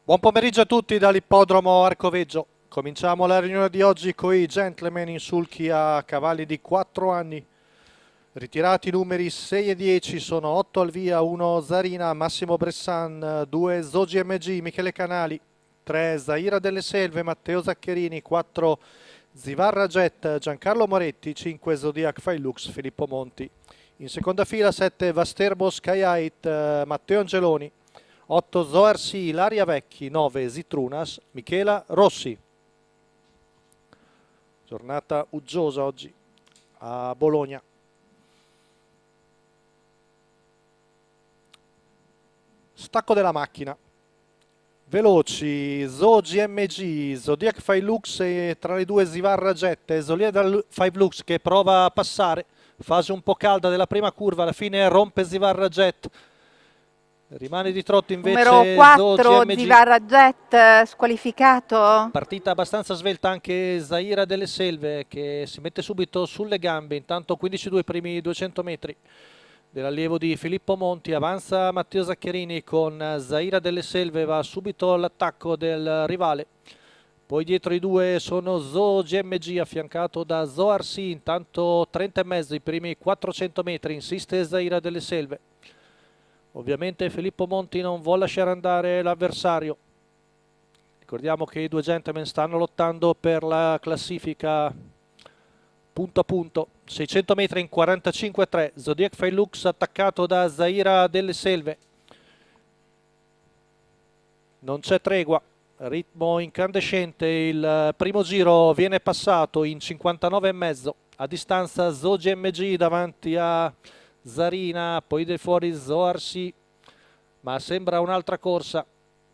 Buon pomeriggio a tutti dall'ippodromo Arcoveggio. Cominciamo la riunione di oggi con i gentleman in sulchi a cavalli di 4 anni. Ritirati i numeri 6 e 10 sono 8 al via, 1 Zarina, Massimo Bressan, 2 Zogi MG, Michele Canali, 3 Zaira delle Selve, Matteo Zaccherini, 4 Zivarra Jet, Giancarlo Moretti, 5 Zodiac Filux, Filippo Monti. In seconda fila 7 Vasterbo Skyite, Matteo Angeloni, 8 Zoarsi, Ilaria Vecchi, 9 Zitrunas, Michela Rossi. Giornata uggiosa oggi a Bologna. Stacco della macchina. Veloci, Zogi MG, Zodiac Filux e tra le due Zivarra Jet e Zodiac Filux che prova a passare. Fase un po' calda della prima curva, alla fine rompe Zivarra Jet. Rimane di trotto invece Numero 4 Zogi MG. Zivarra Jet squalificato. Partita abbastanza svelta anche Zaira delle Selve che si mette subito sulle gambe, intanto 15-2 i primi 200 metri dell'allievo di Filippo Monti. Avanza Matteo Zaccherini con Zaira delle Selve, va subito all'attacco del rivale. Poi dietro i due sono Zo GMG affiancato da Zoarsi, intanto 30,5 i primi 400 metri, insiste Zaira delle Selve. Ovviamente Filippo Monti non vuole lasciare andare l'avversario. Ricordiamo che i due gentleman stanno lottando per la classifica punto a punto. 600 metri in 45,3. Zodiac Filux attaccato da Zaira delle Selve. Non c'è tregua. Ritmo incandescente. Il primo giro viene passato in 59,5. A distanza Zogi MG davanti a Zarina. Poi del fuori Zoarsi. Ma sembra un'altra corsa,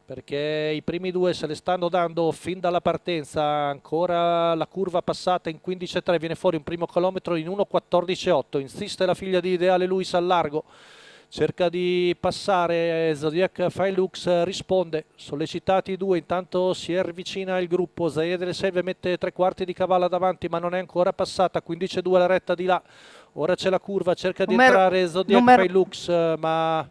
perché i primi due se le stanno dando fin dalla partenza. Ancora la curva passata in 15,3, viene fuori un primo chilometro in 1,14,8. Insiste la figlia di Ideale Luis al largo, cerca di passare, Zodiac Filux risponde, sollecitati i due, intanto si avvicina il gruppo. Zaire delle Selve mette 3/4 di cavallo davanti ma non è ancora passata, 15,2 la retta di là. Ora c'è la curva, cerca di entrare Zodiac Filux ma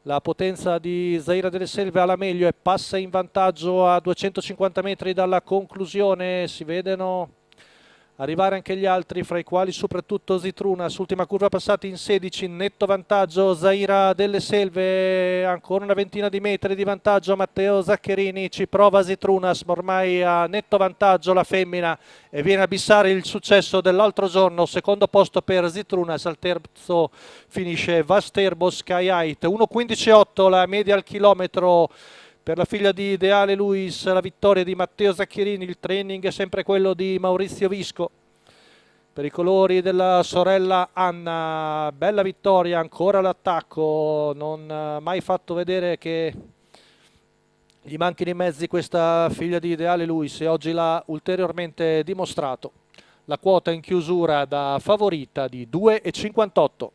la potenza di Zaira delle Selve ha la meglio e passa in vantaggio a 250 metri dalla conclusione. Si vedono arrivare anche gli altri, fra i quali soprattutto Zitrunas. Ultima curva passata in 16, netto vantaggio Zaira delle Selve, ancora una ventina di metri di vantaggio Matteo Zaccherini. Ci prova Zitrunas, ma ormai a netto vantaggio la femmina e viene a bissare il successo dell'altro giorno. Secondo posto per Zitrunas, al terzo finisce Vasterbo Skyite. 1,15,8 la media al chilometro per la figlia di Ideale Luis, la vittoria di Matteo Zaccherini. Il training è sempre quello di Maurizio Visco. Per i colori della sorella Anna, bella vittoria, ancora l'attacco, non ha mai fatto vedere che gli manchino i mezzi questa figlia di Ideale Luis e oggi l'ha ulteriormente dimostrato. La quota in chiusura da favorita di 2,58.